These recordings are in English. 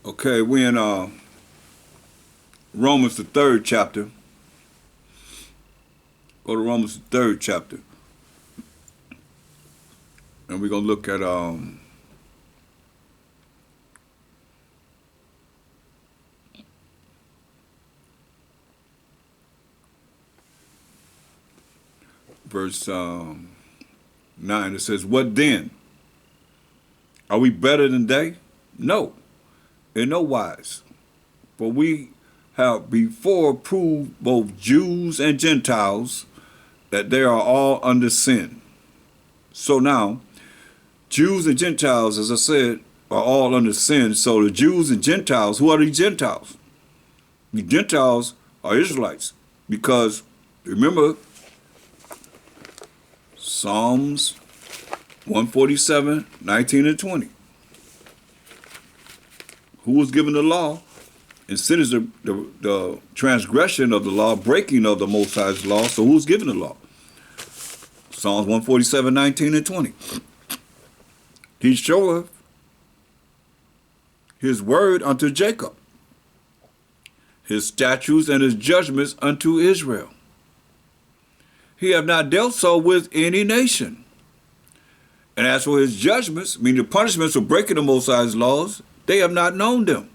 Okay, we're in Romans the third chapter. Go to Romans the third chapter, and we're gonna look at verse 9. It says, "What then? Are we better than they? No, in no wise. For we have before proved both Jews and Gentiles that they are all under sin. So now, Jews and Gentiles, as I said, are all under sin. So the Jews and Gentiles, who are the Gentiles? The Gentiles are Israelites. Because, remember, Psalms 147, 19 and 20. Who was given the law? And sin is the transgression of the law, breaking of the Most High's law. So who's given the law? Psalms 147, 19 and 20. He showeth his word unto Jacob, his statutes and his judgments unto Israel. He have not dealt so with any nation. And as for his judgments, meaning the punishments for breaking the Most High's laws, they have not known them.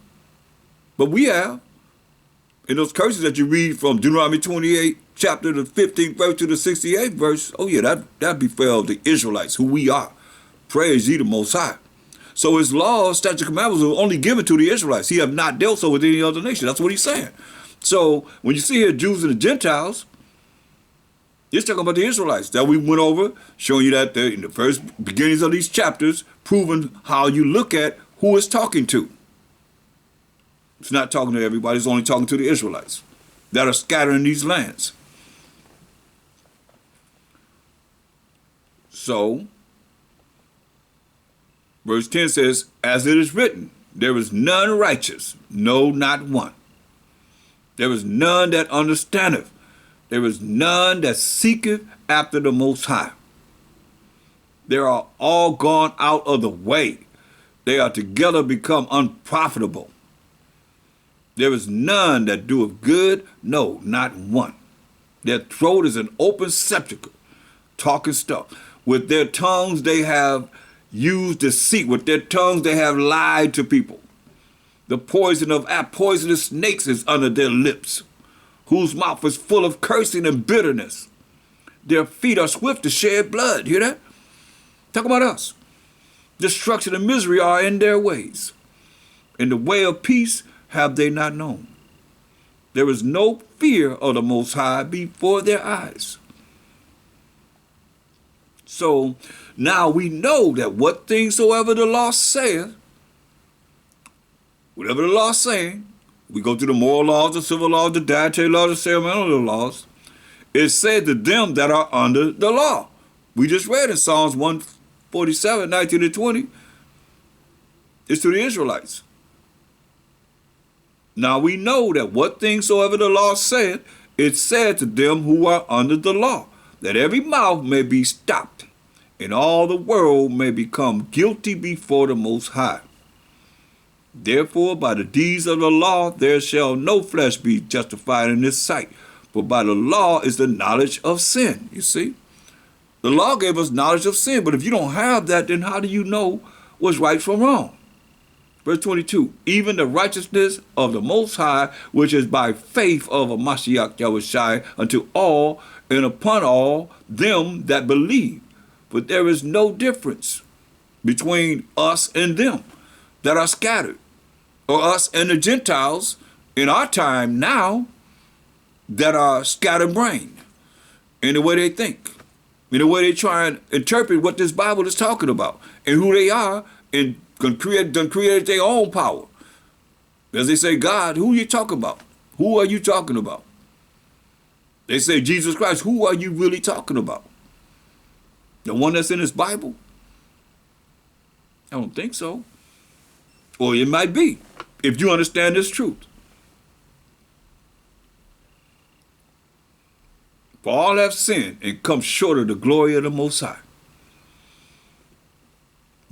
But we have. In those curses that you read from Deuteronomy 28, chapter the 15th verse to the 68th verse, oh yeah, that befell the Israelites, who we are. Praise ye the Most High. So his laws, statutes, and commandments were only given to the Israelites. He have not dealt so with any other nation. That's what he's saying. So when you see here Jews and the Gentiles, it's talking about the Israelites that we went over, showing you that in the first beginnings of these chapters, proving how you look at who it's talking to. It's not talking to everybody. It's only talking to the Israelites that are scattered in these lands. So, verse 10 says, as it is written, there is none righteous, no, not one. There is none that understandeth. There is none that seeketh after the Most High. They are all gone out of the way. They are together become unprofitable. There is none that doeth good, no, not one. Their throat is an open sepulchre, talking stuff. With their tongues they have used deceit. With their tongues they have lied to people. The poison of poisonous snakes is under their lips, whose mouth is full of cursing and bitterness. Their feet are swift to shed blood. Hear that? Talk about us. Destruction and misery are in their ways. In the way of peace have they not known. There is no fear of the Most High before their eyes. So now we know that what things soever the law saith, whatever the law is saying, we go through the moral laws, the civil laws, the dietary laws, the ceremonial laws. It said to them that are under the law. We just read in Psalms 147, 19 and 20. It's to the Israelites. Now we know that what things soever the law said, it said to them who are under the law, that every mouth may be stopped, and all the world may become guilty before the Most High. Therefore, by the deeds of the law, there shall no flesh be justified in his sight. For by the law is the knowledge of sin. You see? The law gave us knowledge of sin, but if you don't have that, then how do you know what's right from wrong? Verse 22, even the righteousness of the Most High, which is by faith of a MASHAYACH YAHAWASHI, unto all and upon all them that believe. But there is no difference between us and them that are scattered, or us and the Gentiles in our time now that are scatterbrained in the way they think, in the way they try and interpret what this Bible is talking about and who they are, and done created their own power. As they say, God, who are you talking about? Who are you talking about? They say Jesus Christ, who are you really talking about? The one that's in this Bible? I don't think so. Or it might be, if you understand this truth. For all have sinned and come short of the glory of the Most High.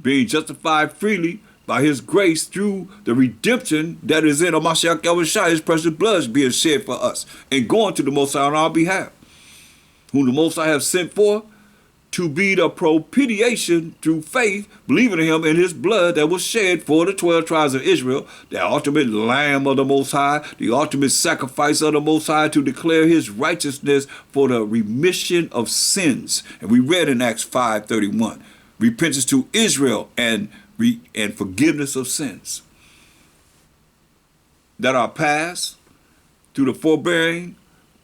Being justified freely by his grace through the redemption that is in MASHAYACH YAHAWASHI, his precious blood being shed for us and going to the Most High on our behalf, whom the Most High have sent for to be the propitiation through faith, believing in him and his blood that was shed for the 12 tribes of Israel, the ultimate Lamb of the Most High, the ultimate sacrifice of the Most High, to declare his righteousness for the remission of sins. And we read in Acts 5:31, repentance to Israel and forgiveness of sins that are past through the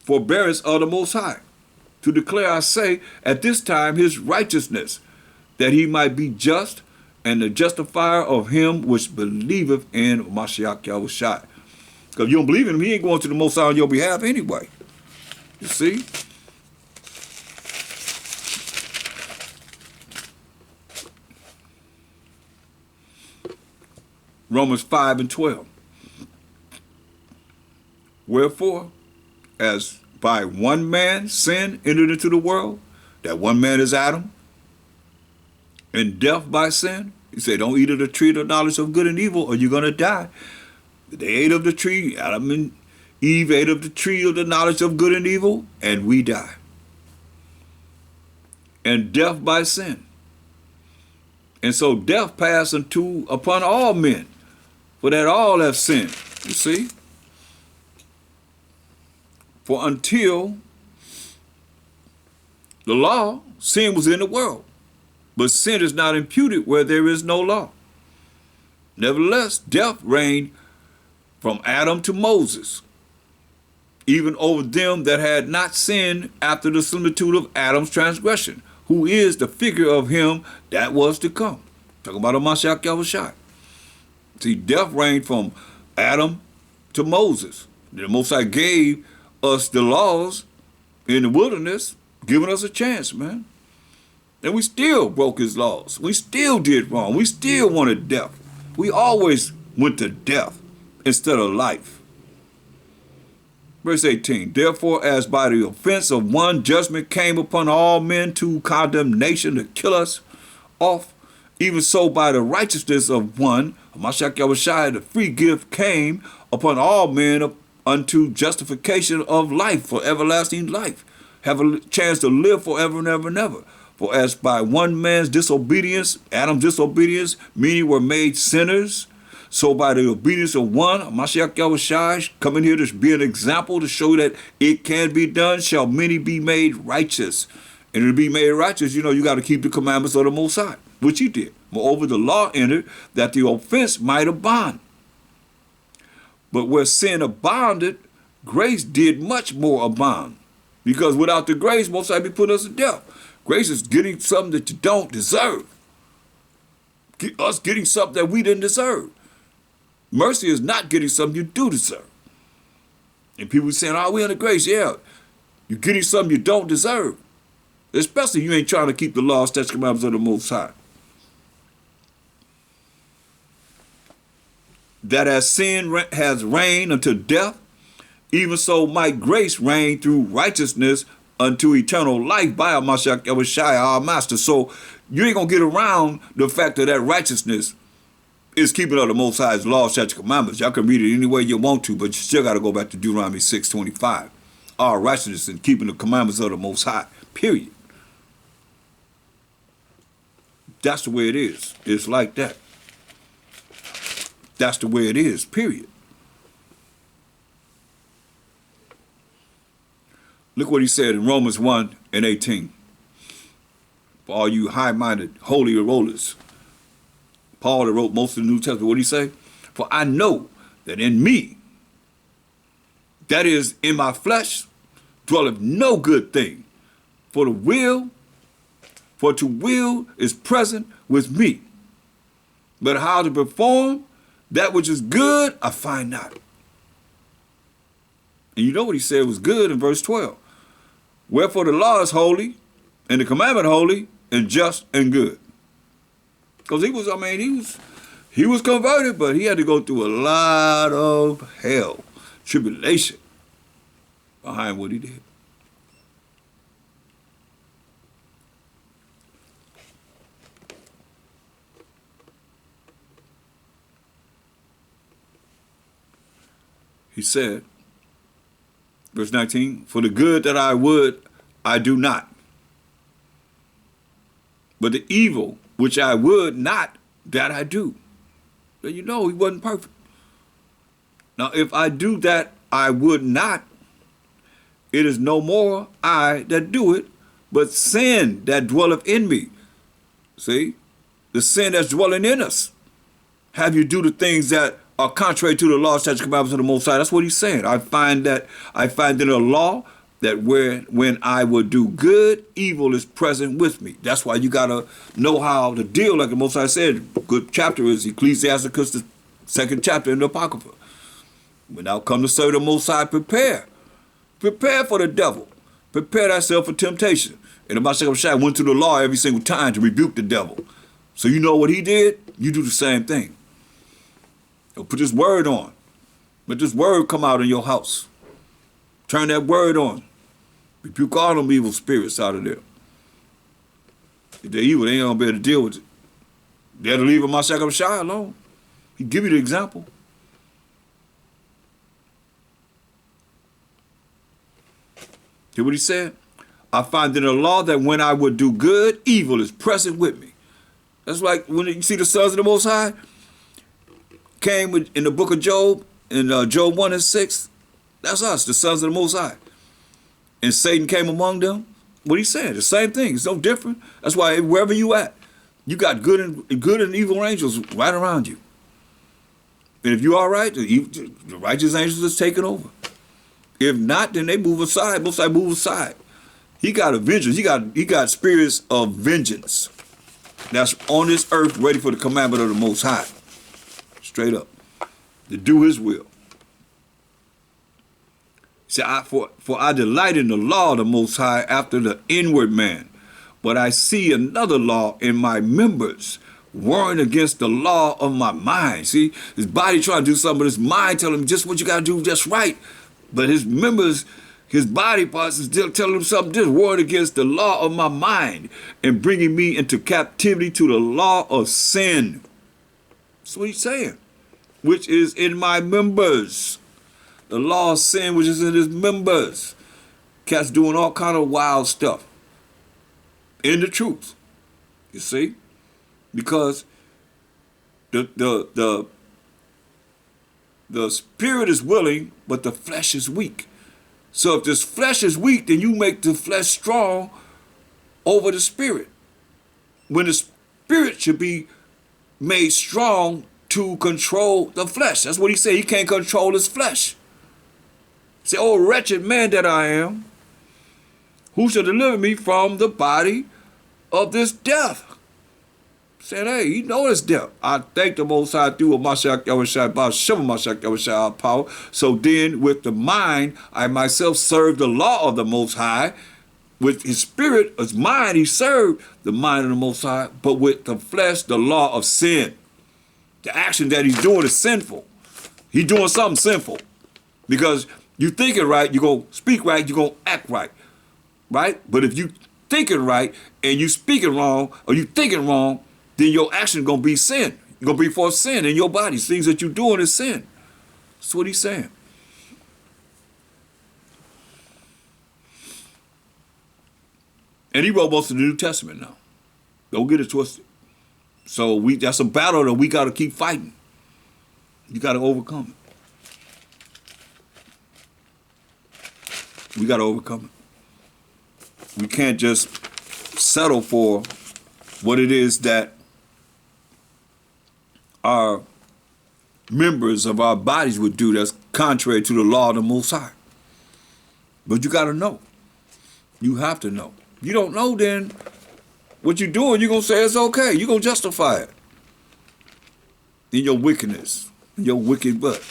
forbearance of the Most High, to declare, I say, at this time his righteousness, that he might be just and the justifier of him which believeth in MASHAYACH YAHAWASHI. Because you don't believe in him, he ain't going to the Most High on your behalf anyway. You see? Romans 5:12. Wherefore, as by one man sin entered into the world, that one man is Adam, and death by sin. He said, don't eat of the tree of the knowledge of good and evil, or you're going to die. They ate of the tree, Adam and Eve ate of the tree of the knowledge of good and evil, and we die. And death by sin. And so death passed upon all men, for that all have sinned. You see? For until the law, sin was in the world, but sin is not imputed where there is no law. Nevertheless, death reigned from Adam to Moses, even over them that had not sinned after the similitude of Adam's transgression, who is the figure of him that was to come. Talking about MASHAYACH YAHAWASHI. See, death reigned from Adam to Moses. The Most High gave us the laws in the wilderness, giving us a chance, man. And we still broke his laws. We still did wrong. We still wanted death. We always went to death instead of life. Verse 18, therefore, as by the offense of one judgment came upon all men to condemnation to kill us off, even so by the righteousness of one, MASHAYACH YAHAWASHI, the free gift came upon all men unto justification of life, for everlasting life. Have a chance to live forever and ever and ever. For as by one man's disobedience, Adam's disobedience, many were made sinners, so by the obedience of one, MASHAYACH YAHAWASHI, coming here to be an example to show that it can be done, shall many be made righteous. And to be made righteous, you got to keep the commandments of the Most High, which he did. Moreover, the law entered that the offense might abound. But where sin abounded, grace did much more abound. Because without the grace, Most High be putting us to death. Grace is getting something that you don't deserve. Us getting something that we didn't deserve. Mercy is not getting something you do deserve. And people saying, oh, we under grace. Yeah, you're getting something you don't deserve. Especially you ain't trying to keep the law, statutes, commandments of the Most High. That as sin has reigned unto death, even so might grace reign through righteousness unto eternal life by MASHAYACH YAHAWASHI, our master. So you ain't going to get around the fact that righteousness is keeping of the Most High's law, statutes, commandments. Y'all can read it any way you want to, but you still got to go back to Deuteronomy 6:25. Our righteousness in keeping the commandments of the Most High, period. That's the way it is. It's like that. That's the way it is, period. Look what he said in Romans 1:18. For all you high-minded, holy rollers. Paul that wrote most of the New Testament, what did he say? For I know that in me, that is in my flesh, dwelleth no good thing. For to will is present with me. But how to perform that which is good, I find not. And you know what he said was good in verse 12. Wherefore the law is holy, and the commandment holy, and just and good. Because he was converted, but he had to go through a lot of hell, tribulation behind what he did. He said, verse 19, for the good that I would, I do not. But the evil which I would not, that I do. But you know he wasn't perfect. Now if I do that I would not, it is no more I that do it, but sin that dwelleth in me. See? The sin that's dwelling in us. Have you do the things that are contrary to the law, statutes, commandments of the Most High. That's what he's saying. I find in a law that when I would do good, evil is present with me. That's why you got to know how to deal, like the Most High said. Good chapter is Ecclesiasticus, the 2nd chapter in the Apocrypha. When thou come to serve the Most High, prepare. Prepare for the devil. Prepare thyself for temptation. And the MASHAYACH went to the law every single time to rebuke the devil. So you know what he did? You do the same thing. So put this word on. Let this word come out in your house. Turn that word on. Rebuke all them evil spirits out of there. If they're evil, they ain't gonna be able to deal with it. They have to leave MASHAYACH alone. He give you the example. Hear what he said? I find in the law that when I would do good, evil is present with me. That's like when you see the sons of the Most High came in the book of Job, in Job 1 and 6. That's us, the sons of the Most High. And Satan came among them. What he said, the same thing. It's no different. That's why wherever you at, you got good and evil angels right around you. And if you're all right, the righteous angels is taking over. If not, then they move aside. Most High move aside. He got a vengeance. He got spirits of vengeance that's on this earth ready for the commandment of the Most High. Straight up. To do his will. See, for I delight in the law of the Most High after the inward man. But I see another law in my members, warring against the law of my mind. See, his body trying to do something, but his mind telling him just what you got to do, just right. But his members, his body parts is still telling him something, just warring against the law of my mind and bringing me into captivity to the law of sin. That's what he's saying, which is in my members. The law of sin, which is in his members. Cats doing all kind of wild stuff in the truth. You see? Because the spirit is willing, but the flesh is weak. So if this flesh is weak, then you make the flesh strong over the spirit. When the spirit should be made strong to control the flesh. That's what he said. He can't control his flesh. Say, oh, wretched man that I am, who shall deliver me from the body of this death? Saying, hey, you know this death. I thank the Most High through MASHAYACH Yahawashi, by MASHAYACH Yahawashi, our power. So then with the mind, I myself serve the law of the Most High. With his spirit, his mind, he served the mind of the Most High. But with the flesh, the law of sin. The action that he's doing is sinful. He's doing something sinful. Because you thinking right, you're going to speak right, you're going to act right. Right? But if you thinking right and you speaking wrong or you thinking wrong, then your action going to be sin. You're going to be for sin in your body. Things that you're doing is sin. That's what he's saying. And he wrote most of the New Testament now. Don't get it twisted. So that's a battle that we got to keep fighting. You got to overcome it. We got to overcome it. We can't just settle for what it is that our members of our bodies would do that's contrary to the law of the Most High. But you got to know. You have to know. You don't know, then what you're doing, you're going to say it's okay. You're going to justify it in your wickedness, in your wicked butt.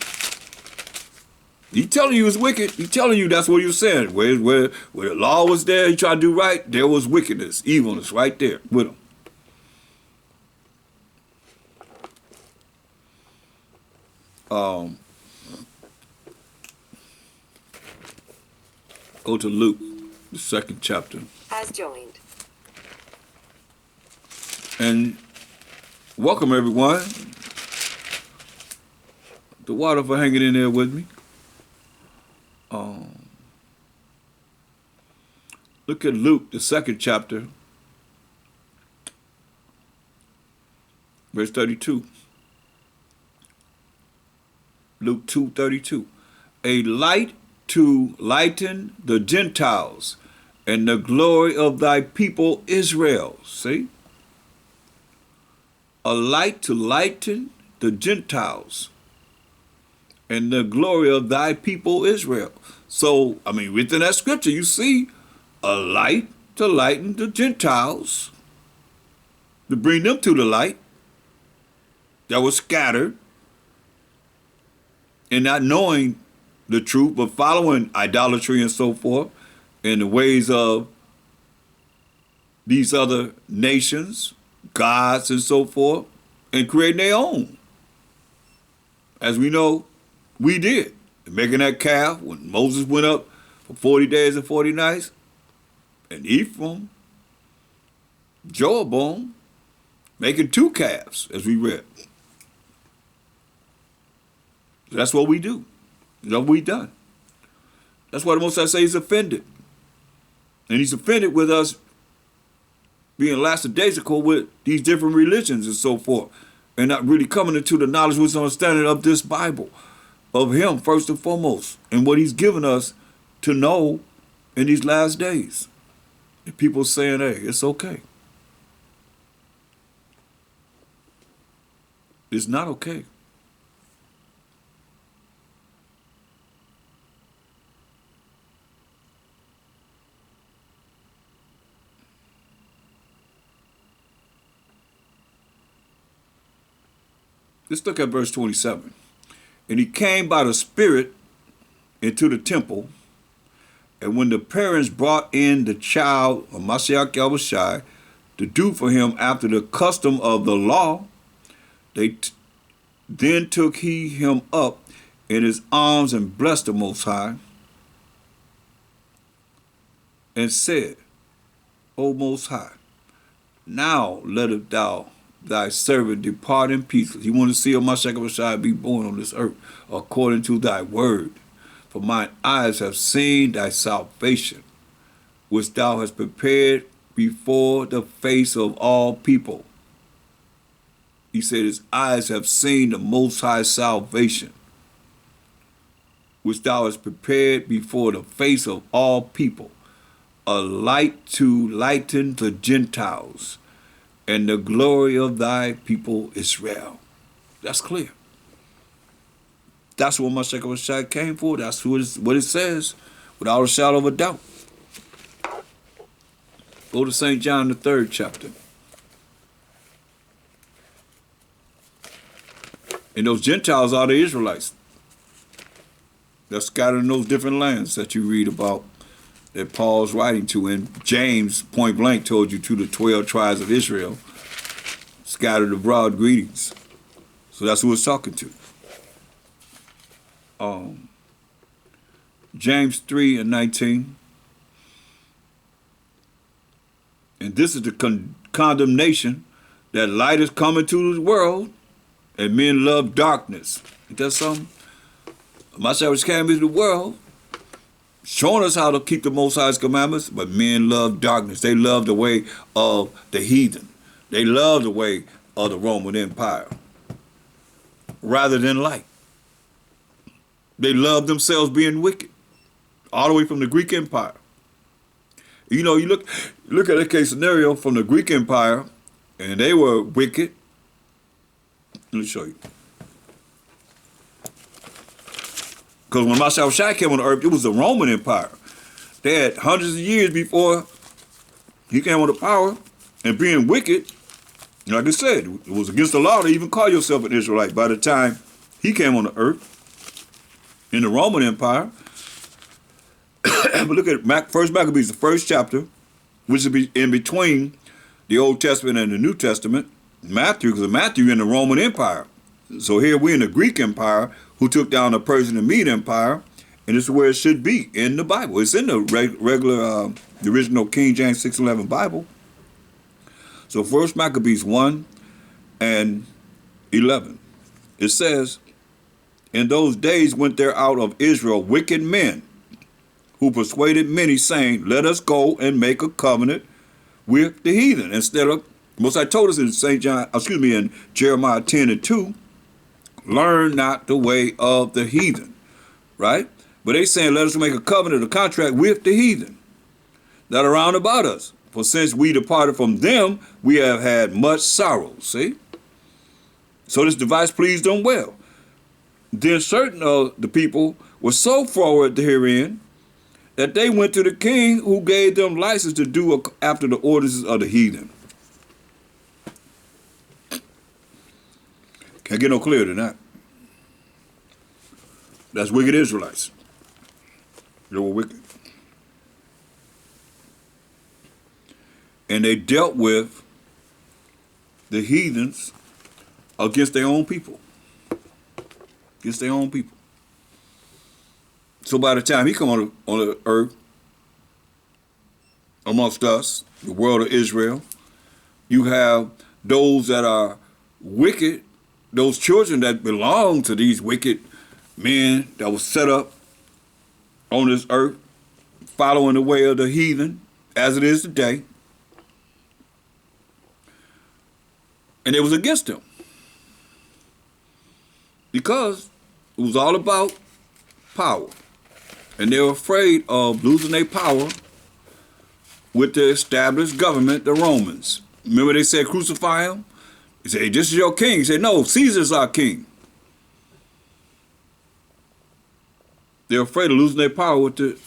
He telling you it's wicked. He telling you that's what he was saying. Where the law was there, he tried to do right, there was wickedness, evilness right there with him. Go to Luke, the 2nd chapter. As joined. And welcome everyone. The water for hanging in there with me. Look at Luke, the 2nd chapter, verse 32. Luke 2:32. A light to lighten the Gentiles and the glory of thy people Israel. See? A light to lighten the Gentiles and the glory of thy people Israel. So, I mean, within that scripture, you see a light to lighten the Gentiles, to bring them to the light that was scattered and not knowing the truth, but following idolatry and so forth in the ways of these other nations, gods and so forth, and creating their own. As we know, we did. Making that calf when Moses went up for 40 days and 40 nights, and Ephraim, Jeroboam, making 2 calves, as we read. That's what we do. That's what we done. That's why the Most High say he's offended. And he's offended with us being lackadaisical with these different religions and so forth, and not really coming into the knowledge, wisdom, understanding of this Bible, of him first and foremost, and what he's given us to know in these last days. And people saying, hey, it's okay. It's not okay. Let's look at verse 27. And he came by the Spirit into the temple, and when the parents brought in the child of MASHAYACH to do for him after the custom of the law, then took he him up in his arms and blessed the Most High, and said, O Most High, now lettest thou thy servant depart in peace. He wanted to see MASHAYACH be born on this earth according to thy word. For mine eyes have seen thy salvation, which thou hast prepared before the face of all people. He said his eyes have seen the Most High salvation, which thou hast prepared before the face of all people, a light to lighten the Gentiles, and the glory of thy people Israel. That's clear. That's what MASHAYACH came for. That's what it says, without a shadow of a doubt. Go to St. John, the 3rd chapter. And those Gentiles are the Israelites. They're scattered in those different lands that you read about, that Paul's writing to. And James, point blank, told you to the 12 tribes of Israel, scattered abroad greetings. So that's who it's talking to. James 3:19. And this is the condemnation, that light is coming to the world, and men love darkness. Ain't that something? MASHAYACH came into the world, showing us how to keep the Most High's commandments, but men love darkness. They love the way of the heathen. They love the way of the Roman Empire rather than light. They love themselves being wicked, all the way from the Greek Empire. You know, you look at a case scenario from the Greek Empire, and they were wicked. Let me show you. Because when MASHAYACH came on the earth, it was the Roman Empire. They had hundreds of years before he came on the power, and being wicked, like I said, it was against the law to even call yourself an Israelite by the time he came on the earth in the Roman Empire. But look at First Maccabees, the 1st chapter, which is in between the Old Testament and the New Testament. Matthew, because Matthew in the Roman Empire. So here we're in the Greek Empire, who took down the Persian and Mede Empire, and this is where it should be in the Bible. It's in the regular, the original King James 611 Bible. So First Maccabees 1:11, it says, in those days went there out of Israel wicked men, who persuaded many, saying, let us go and make a covenant with the heathen. Instead of, most I told us in in Jeremiah 10:2, learn not the way of the heathen, right? But they saying, let us make a covenant, a contract with the heathen that are round about us. For since we departed from them, we have had much sorrow. See? So this device pleased them well. Then certain of the people were so forward herein that they went to the king, who gave them license to do after the orders of the heathen. Can't get no clearer than that. That's wicked Israelites. They were wicked. And they dealt with the heathens against their own people. Against their own people. So by the time he come on the earth, amongst us, the world of Israel, you have those that are wicked, those children that belong to these wicked men that was set up on this earth, following the way of the heathen, as it is today. And it was against them. Because it was all about power. And they were afraid of losing their power with the established government, the Romans. Remember they said crucify him? He said, hey, this is your king. He said, no, Caesar's our king. They're afraid of losing their power with the,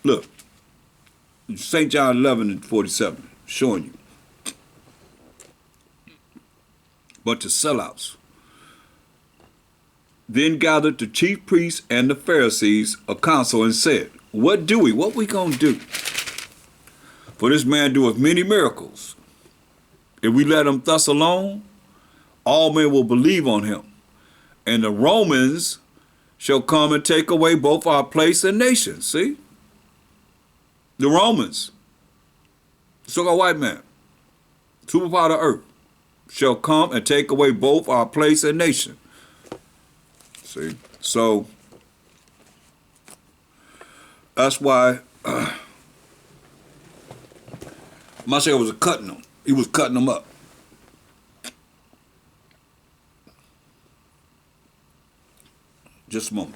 look, St. John 11:47, showing you. But to sellouts. Then gathered the chief priests and the Pharisees a council and said, what do we? What we gonna do? For this man doeth many miracles. If we let him thus alone, all men will believe on him. And the Romans shall come and take away both our place and nation. See? The Romans, so-called white man, superpower of earth, shall come and take away both our place and nation. See? So, that's why Mashayacha was cutting them. He was cutting them up. Just a moment.